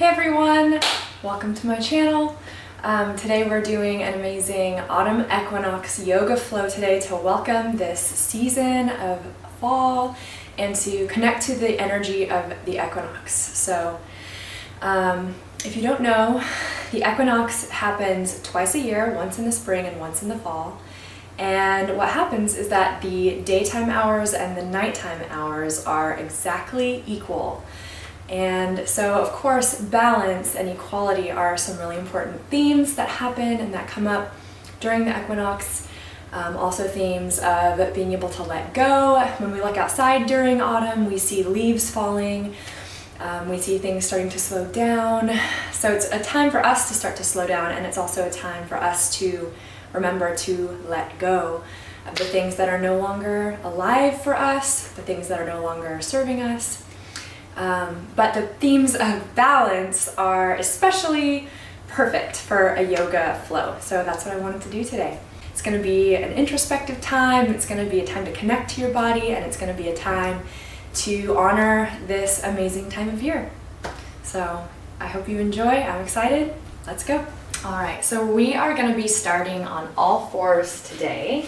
Hey everyone, welcome to my channel. Today we're doing an amazing Autumn Equinox yoga flow today to welcome this season of fall and to connect to the energy of the equinox. So if you don't know, the equinox happens twice a year, once in the spring and once in the fall. And what happens is that the daytime hours and the nighttime hours are exactly equal. And so, of course, balance and equality are some really important themes that happen and that come up during the equinox. Also themes of being able to let go. When we look outside during autumn, we see leaves falling. We see things starting to slow down. So it's a time for us to start to slow down, and it's also a time for us to remember to let go of the things that are no longer alive for us, the things that are no longer serving us. But the themes of balance are especially perfect for a yoga flow. So that's what I wanted to do today. It's going to be an introspective time. It's going to be a time to connect to your body, and it's going to be a time to honor this amazing time of year. So I hope you enjoy. I'm excited. Let's go. All right, so we are going to be starting on all fours today.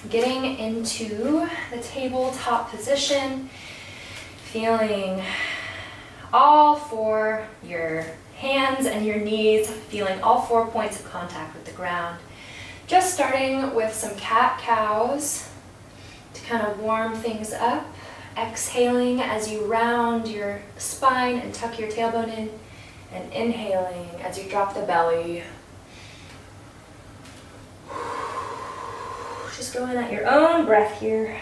Getting into the tabletop position. Feeling all four, your hands and your knees, feeling all 4 points of contact with the ground. Just starting with some cat-cows to kind of warm things up. Exhaling as you round your spine and tuck your tailbone in, and inhaling as you drop the belly. Just going at your own breath here.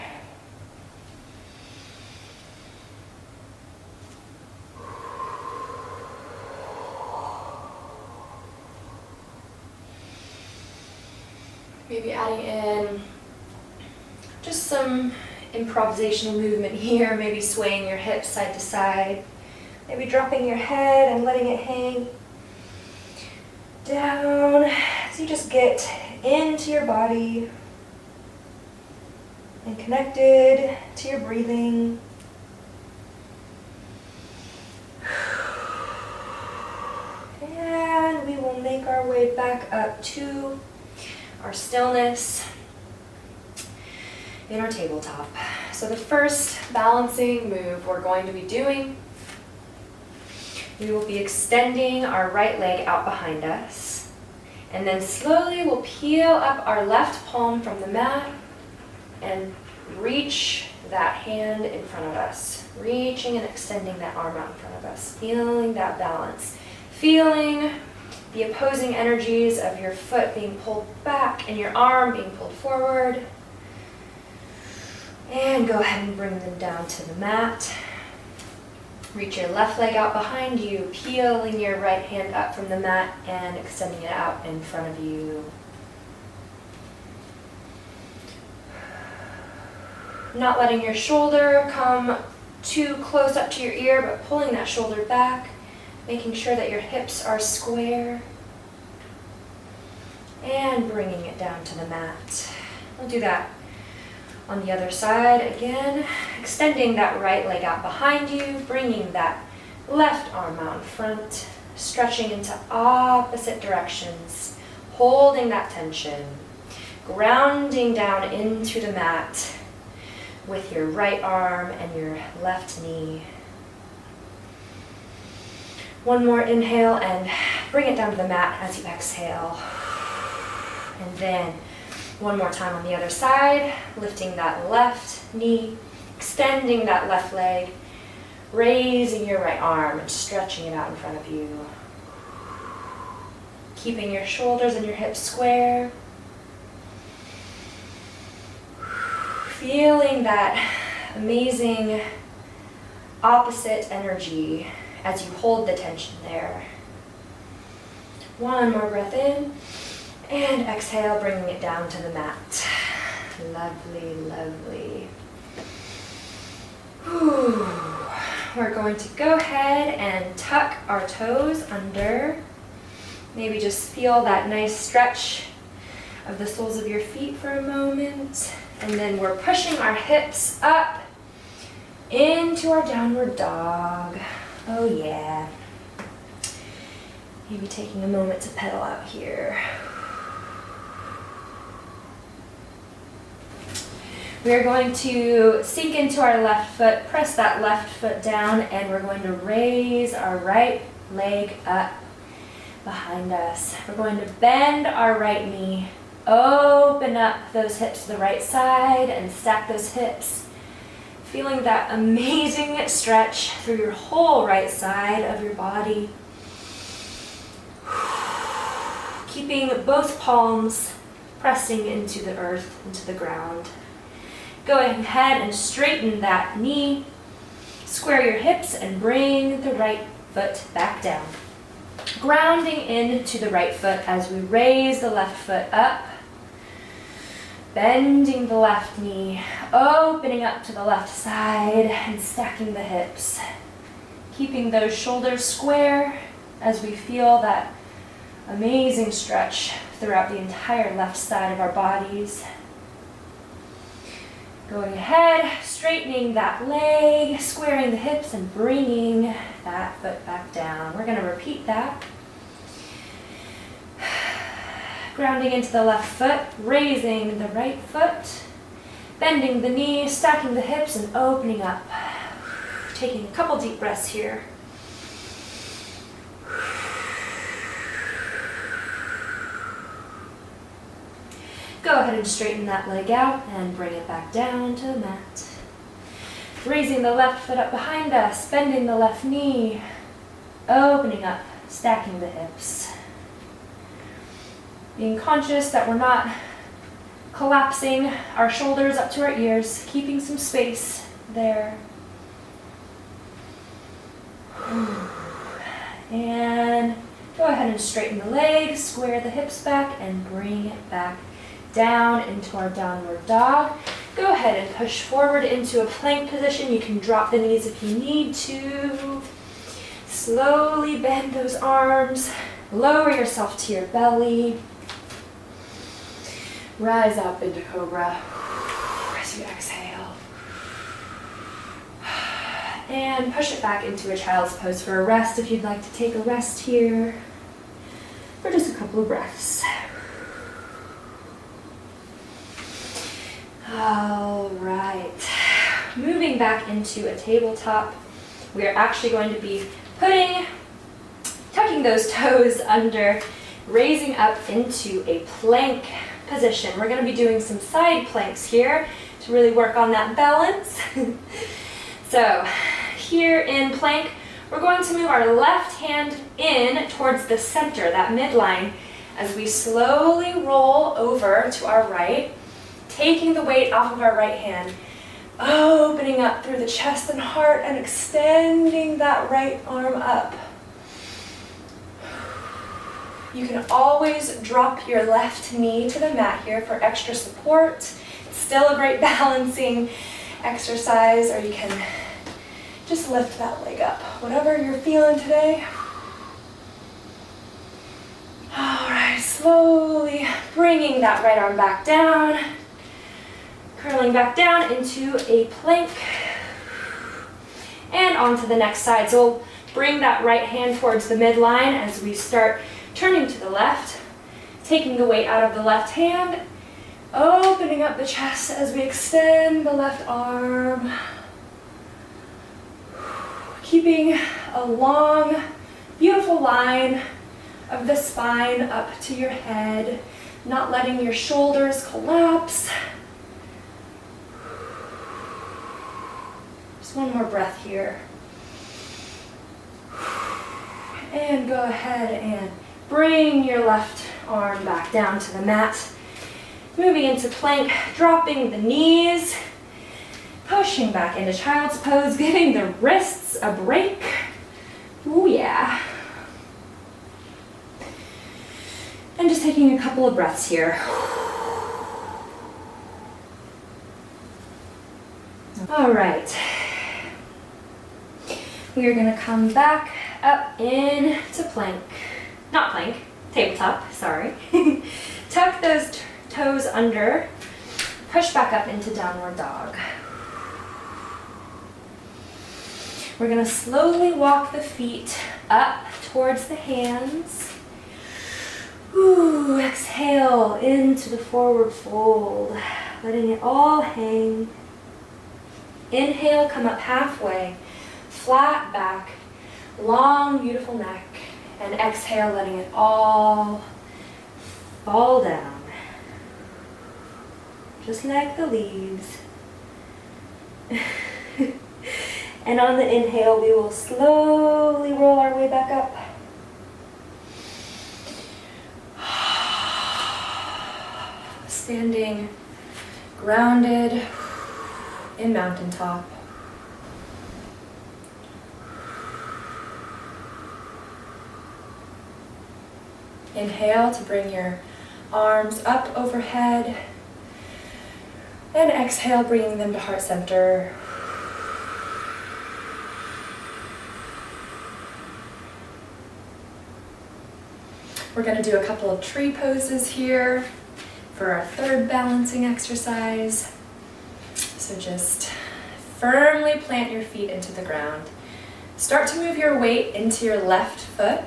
Maybe adding in just some improvisational movement here, maybe swaying your hips side to side, maybe dropping your head and letting it hang down as you just get into your body and connected to your breathing. And we will make our way back up to our stillness in our tabletop. So the first balancing move we're going to be doing, we will be extending our right leg out behind us, and then slowly we'll peel up our left palm from the mat and reach that hand in front of us, reaching and extending that arm out in front of us, feeling that balance, feeling the opposing energies of your foot being pulled back and your arm being pulled forward. And go ahead and bring them down to the mat. Reach your left leg out behind you, peeling your right hand up from the mat and extending it out in front of you. Not letting your shoulder come too close up to your ear, but pulling that shoulder back. Making sure that your hips are square and bringing it down to the mat. We'll do that on the other side again, extending that right leg out behind you, bringing that left arm out in front, stretching into opposite directions, holding that tension, grounding down into the mat with your right arm and your left knee. One more inhale and bring it down to the mat as you exhale. And then one more time on the other side, lifting that left knee, extending that left leg, raising your right arm and stretching it out in front of you. Keeping your shoulders and your hips square. Feeling that amazing opposite energy as you hold the tension there. One more breath in, and exhale, bringing it down to the mat. Lovely, lovely. Whew. We're going to go ahead and tuck our toes under. Maybe just feel that nice stretch of the soles of your feet for a moment. And then we're pushing our hips up into our downward dog. Oh yeah. Maybe taking a moment to pedal out here. We are going to sink into our left foot, press that left foot down, and we're going to raise our right leg up behind us. We're going to bend our right knee, open up those hips to the right side, and stack those hips. Feeling that amazing stretch through your whole right side of your body. Keeping both palms pressing into the earth, into the ground. Go ahead and straighten that knee. Square your hips and bring the right foot back down. Grounding into the right foot as we raise the left foot up. Bending the left knee, opening up to the left side and stacking the hips. Keeping those shoulders square as we feel that amazing stretch throughout the entire left side of our bodies. Going ahead, straightening that leg, squaring the hips, and bringing that foot back down. We're going to repeat that. Grounding into the left foot, raising the right foot, bending the knee, stacking the hips, and opening up. Taking a couple deep breaths here. Go ahead and straighten that leg out and bring it back down to the mat. Raising the left foot up behind us, bending the left knee, opening up, stacking the hips. Being conscious that we're not collapsing our shoulders up to our ears, keeping some space there. And go ahead and straighten the legs, square the hips back, and bring it back down into our downward dog. Go ahead and push forward into a plank position. You can drop the knees if you need to. Slowly bend those arms. Lower yourself to your belly. Rise up into cobra as you exhale. And push it back into a child's pose for a rest if you'd like to take a rest here for just a couple of breaths. All right, moving back into a tabletop, we are actually going to be tucking those toes under, raising up into a plank position. We're going to be doing some side planks here to really work on that balance. So here in plank, we're going to move our left hand in towards the center, that midline, as we slowly roll over to our right. Taking the weight off of our right hand, opening up through the chest and heart and extending that right arm up. You can always drop your left knee to the mat here for extra support. It's still a great balancing exercise, or you can just lift that leg up, whatever you're feeling today. All right, slowly bringing that right arm back down. Curling back down into a plank and onto the next side. So we'll bring that right hand towards the midline as we start turning to the left, taking the weight out of the left hand, opening up the chest as we extend the left arm, keeping a long, beautiful line of the spine up to your head, not letting your shoulders collapse. One more breath here. And go ahead and bring your left arm back down to the mat. Moving into plank, dropping the knees, pushing back into child's pose, giving the wrists a break. Ooh, yeah. And just taking a couple of breaths here. All right. We are going to come back up into plank. Not plank, tabletop, sorry. Tuck those toes under, push back up into downward dog. We're going to slowly walk the feet up towards the hands. Ooh, exhale into the forward fold, letting it all hang. Inhale, come up halfway, flat back, long, beautiful neck. And exhale, letting it all fall down. Just like the leaves. And on the inhale, we will slowly roll our way back up. Standing grounded in mountaintop. Inhale to bring your arms up overhead. And exhale, bringing them to heart center. We're going to do a couple of tree poses here for our third balancing exercise. So just firmly plant your feet into the ground. Start to move your weight into your left foot.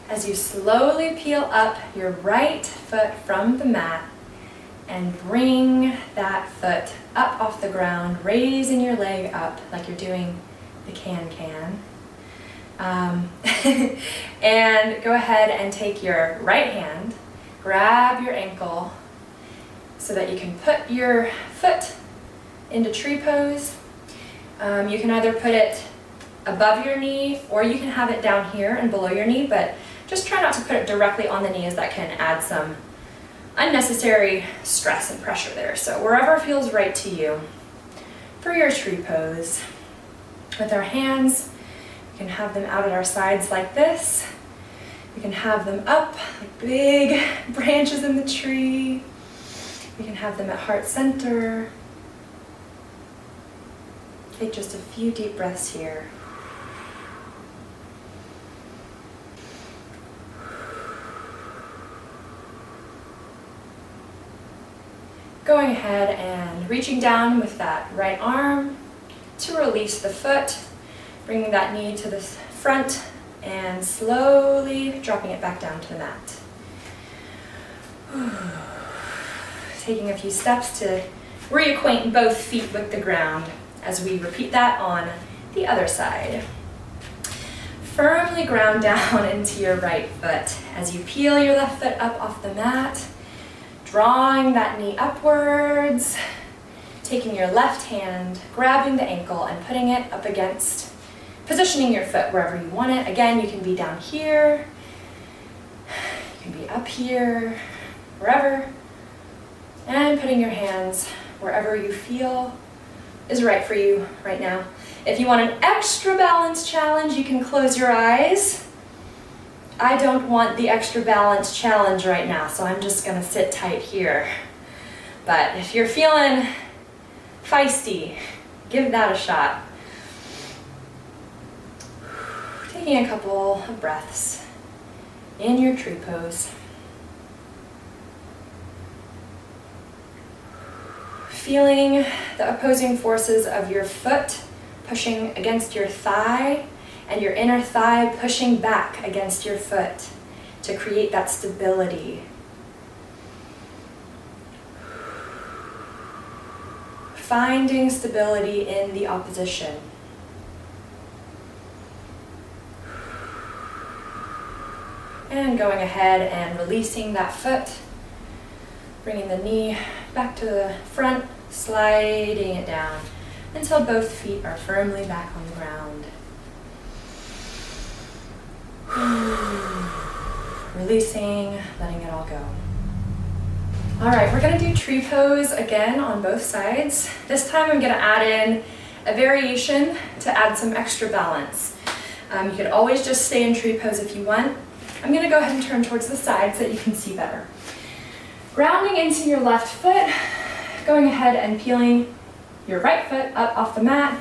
As you slowly peel up your right foot from the mat and bring that foot up off the ground, raising your leg up like you're doing the can-can. And go ahead and take your right hand, grab your ankle so that you can put your foot into tree pose. You can either put it above your knee or you can have it down here and below your knee, but just try not to put it directly on the knee as that can add some unnecessary stress and pressure there. So wherever feels right to you for your tree pose. With our hands, we can have them out at our sides like this. We can have them up like big branches in the tree. We can have them at heart center. Take just a few deep breaths here. Going ahead and reaching down with that right arm to release the foot, bringing that knee to the front and slowly dropping it back down to the mat. Taking a few steps to reacquaint both feet with the ground as we repeat that on the other side. Firmly ground down into your right foot as you peel your left foot up off the mat, drawing that knee upwards, taking your left hand, grabbing the ankle and putting it up against, positioning your foot wherever you want it. Again, you can be down here, you can be up here, wherever, and putting your hands wherever you feel is right for you right now. If you want an extra balance challenge, you can close your eyes. I don't want the extra balance challenge right now, so I'm just gonna sit tight here. But if you're feeling feisty, give that a shot. Taking a couple of breaths in your tree pose. Feeling the opposing forces of your foot pushing against your thigh and your inner thigh pushing back against your foot to create that stability. Finding stability in the opposition. And going ahead and releasing that foot, bringing the knee back to the front, sliding it down until both feet are firmly back on the ground. Releasing, letting it all go. All right, we're gonna do tree pose again on both sides. This time I'm gonna add in a variation to add some extra balance. You could always just stay in tree pose if you want. I'm gonna go ahead and turn towards the side so that you can see better. Grounding into your left foot, going ahead and peeling your right foot up off the mat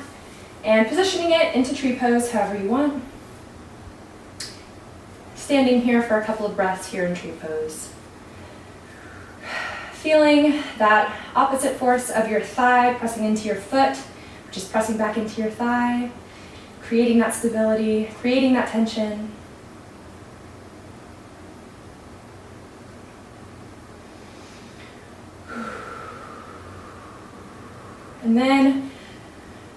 and positioning it into tree pose however you want. Standing here for a couple of breaths here in tree pose. Feeling that opposite force of your thigh pressing into your foot, Just pressing back into your thigh, creating that stability, creating that tension. And then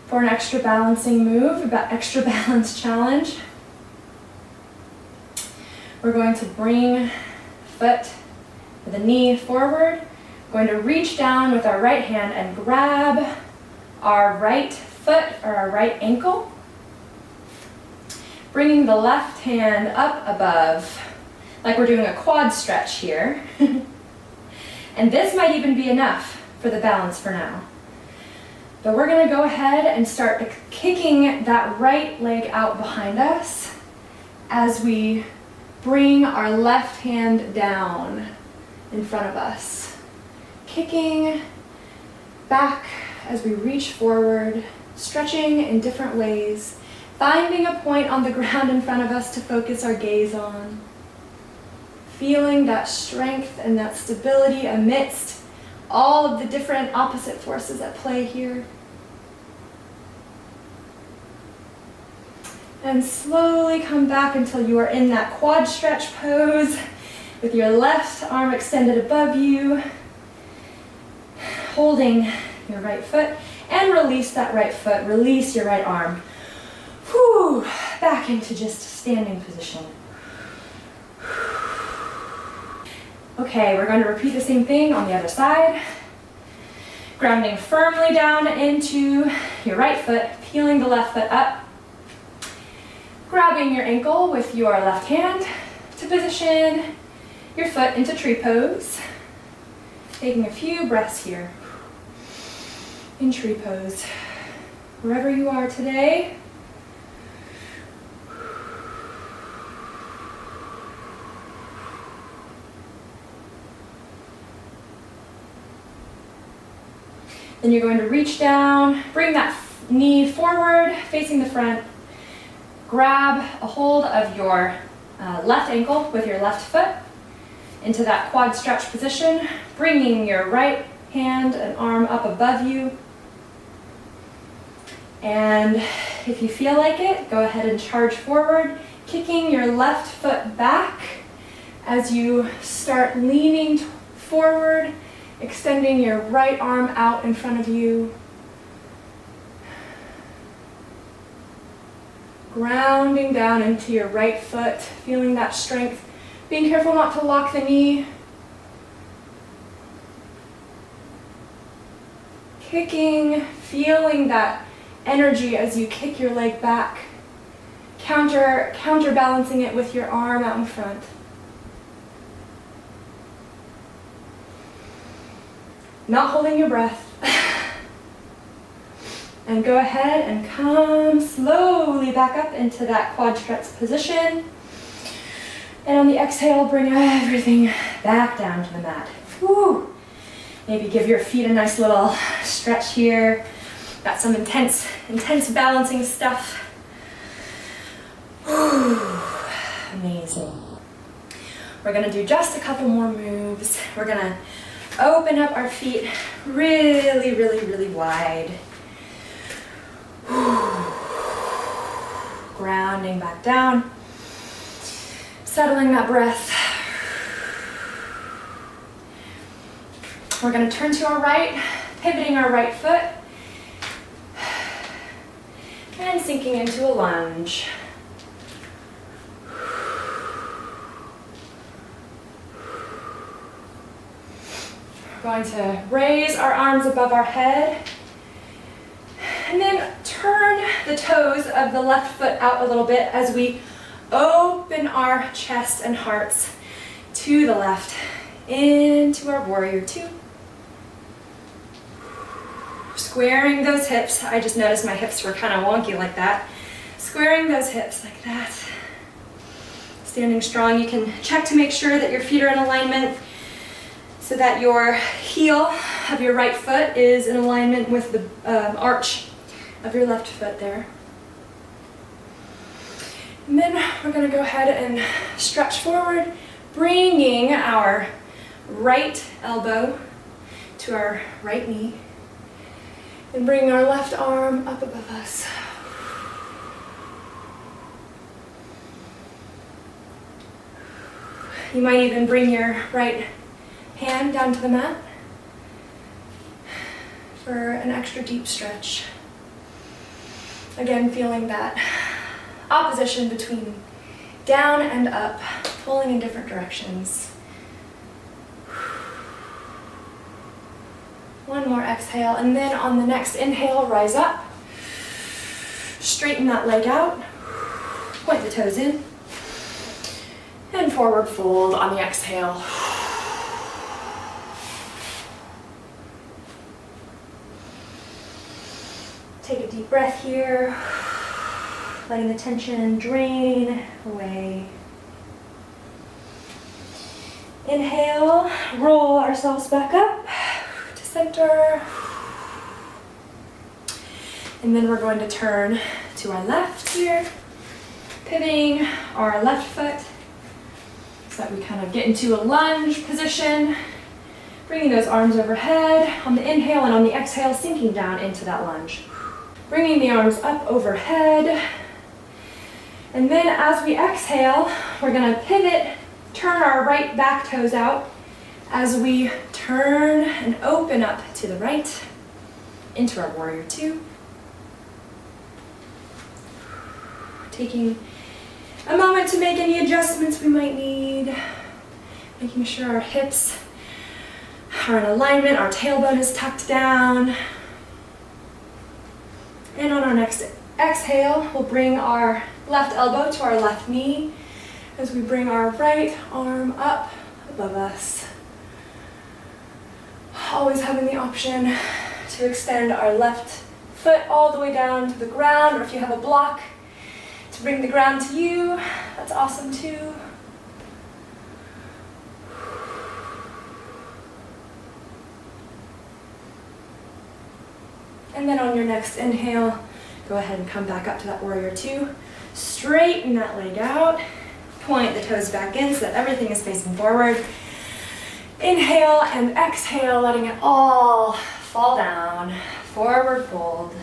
for an extra balancing move, extra balance challenge, we're going to bring foot with the knee forward. Going to reach down with our right hand and grab our right foot or our right ankle. Bringing the left hand up above, like we're doing a quad stretch here. And this might even be enough for the balance for now. But we're going to go ahead and start kicking that right leg out behind us as we bring our left hand down in front of us. Kicking back as we reach forward, stretching in different ways, finding a point on the ground in front of us to focus our gaze on. Feeling that strength and that stability amidst all of the different opposite forces at play here. And slowly come back until you are in that quad stretch pose with your left arm extended above you, holding your right foot, and release that right foot, release your right arm. Whew, back into just standing position. Okay, we're going to repeat the same thing on the other side. Grounding firmly down into your right foot, peeling the left foot up. Grabbing your ankle with your left hand to position your foot into tree pose. Taking a few breaths here in tree pose. Wherever you are today. Then you're going to reach down, bring that knee forward, facing the front. Grab a hold of your left ankle with your left foot into that quad stretch position, bringing your right hand and arm up above you. And if you feel like it, go ahead and charge forward, kicking your left foot back as you start leaning forward, extending your right arm out in front of you. Grounding down into your right foot, feeling that strength. Being careful not to lock the knee. Kicking, feeling that energy as you kick your leg back. Counterbalancing it with your arm out in front. Not holding your breath. And go ahead and come slowly back up into that quad stretch position. And on the exhale, bring everything back down to the mat. Whew. Maybe give your feet a nice little stretch here. Got some intense balancing stuff. Whew. Amazing. We're gonna do just a couple more moves. We're gonna open up our feet really, really, really wide. Grounding back down, settling that breath. We're going to turn to our right, pivoting our right foot, and sinking into a lunge. We're going to raise our arms above our head. And then turn the toes of the left foot out a little bit as we open our chest and hearts to the left into our warrior two. Squaring those hips. I just noticed my hips were kind of wonky like that. Squaring those hips like that. Standing strong. You can check to make sure that your feet are in alignment so that your heel of your right foot is in alignment with the arch of your left foot there. And then we're going to go ahead and stretch forward, bringing our right elbow to our right knee. And bring our left arm up above us. You might even bring your right hand down to the mat for an extra deep stretch. Again, feeling that opposition between down and up, pulling in different directions. One more exhale, and then on the next inhale, rise up. Straighten that leg out. Point the toes in. And forward fold on the exhale. Take a deep breath here, letting the tension drain away. Inhale, roll ourselves back up to center. And then we're going to turn to our left here, pivoting our left foot so that we kind of get into a lunge position, bringing those arms overhead on the inhale, and on the exhale, sinking down into that lunge. Bringing the arms up overhead. And then as we exhale, we're going to pivot, turn our right back toes out as we turn and open up to the right into our warrior two. Taking a moment to make any adjustments we might need, making sure our hips are in alignment, our tailbone is tucked down. And on our next exhale, we'll bring our left elbow to our left knee as we bring our right arm up above us. Always having the option to extend our left foot all the way down to the ground, or if you have a block, to bring the ground to you, that's awesome too. And then on your next inhale, go ahead and come back up to that warrior two. Straighten that leg out. Point the toes back in so that everything is facing forward. Inhale and exhale, letting it all fall down. Forward fold.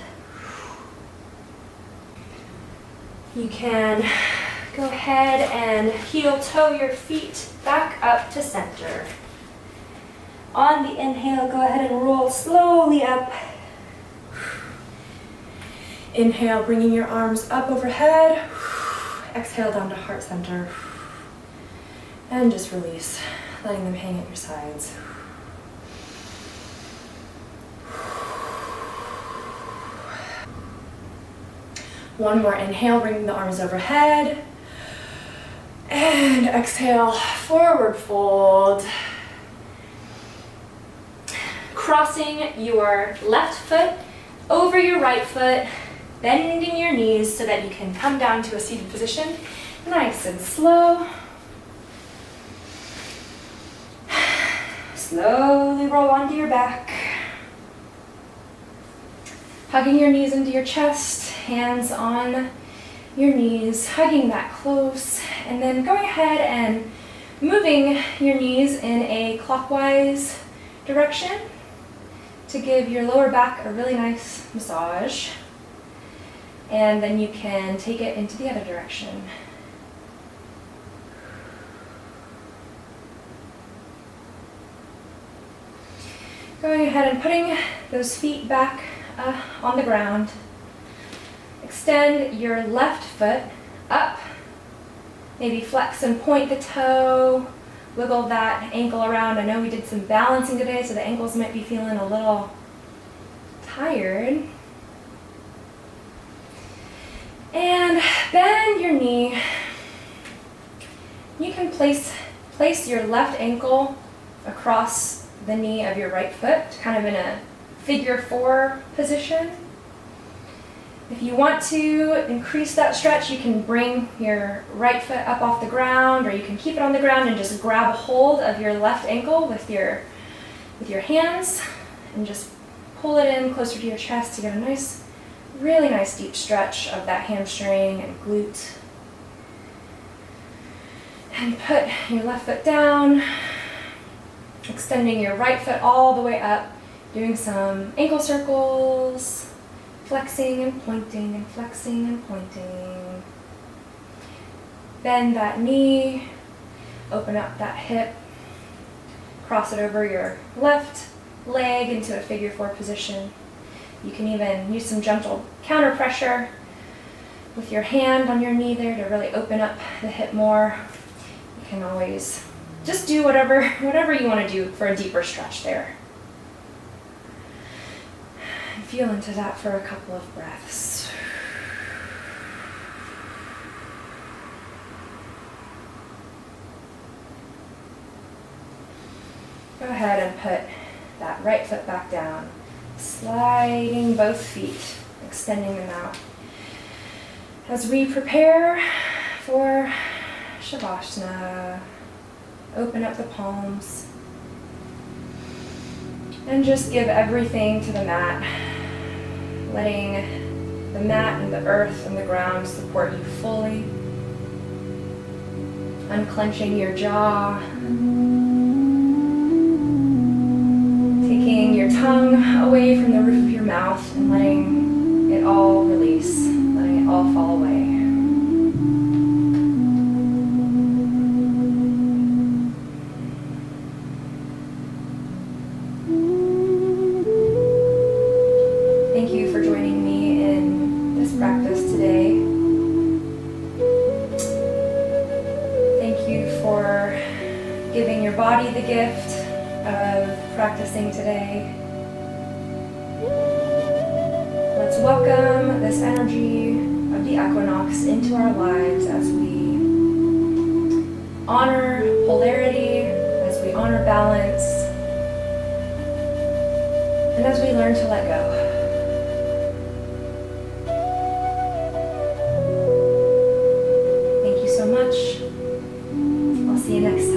You can go ahead and heel toe your feet back up to center. On the inhale, go ahead and roll slowly up. Inhale, bringing your arms up overhead. Exhale down to heart center. And just release, letting them hang at your sides. One more inhale, bringing the arms overhead. And exhale, forward fold. Crossing your left foot over your right foot, bending your knees so that you can come down to a seated position, nice and slow. Slowly roll onto your back. Hugging your knees into your chest, hands on your knees, hugging that close, and then going ahead and moving your knees in a clockwise direction to give your lower back a really nice massage. And then you can take it into the other direction. Going ahead and putting those feet back on the ground. Extend your left foot up. Maybe flex and point the toe. Wiggle that ankle around. I know we did some balancing today, so the ankles might be feeling a little tired. And bend your knee. You can place your left ankle across the knee of your right foot, kind of in a figure four position. If you want to increase that stretch, you can bring your right foot up off the ground, or you can keep it on the ground and just grab a hold of your left ankle with your hands and just pull it in closer to your chest to get a nice, really nice deep stretch of that hamstring and glute. And put your left foot down, extending your right foot all the way up Doing some ankle circles, flexing and pointing and flexing and pointing. Bend that knee, open up that hip, cross it over your left leg into a figure 4 position. You can even use some gentle counter pressure with your hand on your knee there to really open up the hip more. You can always just do whatever you want to do for a deeper stretch there. And feel into that for a couple of breaths. Go ahead and put that right foot back down, sliding both feet, extending them out. As we prepare for Shavasana, open up the palms and just give everything to the mat, letting the mat and the earth and the ground support you fully, unclenching your jaw, taking your tongue away from the roof of your mouth and letting it all release, letting it all fall away. Thank you for joining me in this practice today. Thank you for giving your body the gift of practicing today. Let's welcome this energy of the equinox into our lives as we honor polarity, as we honor balance, and as we learn to let go. Thank you so much. I'll see you next time.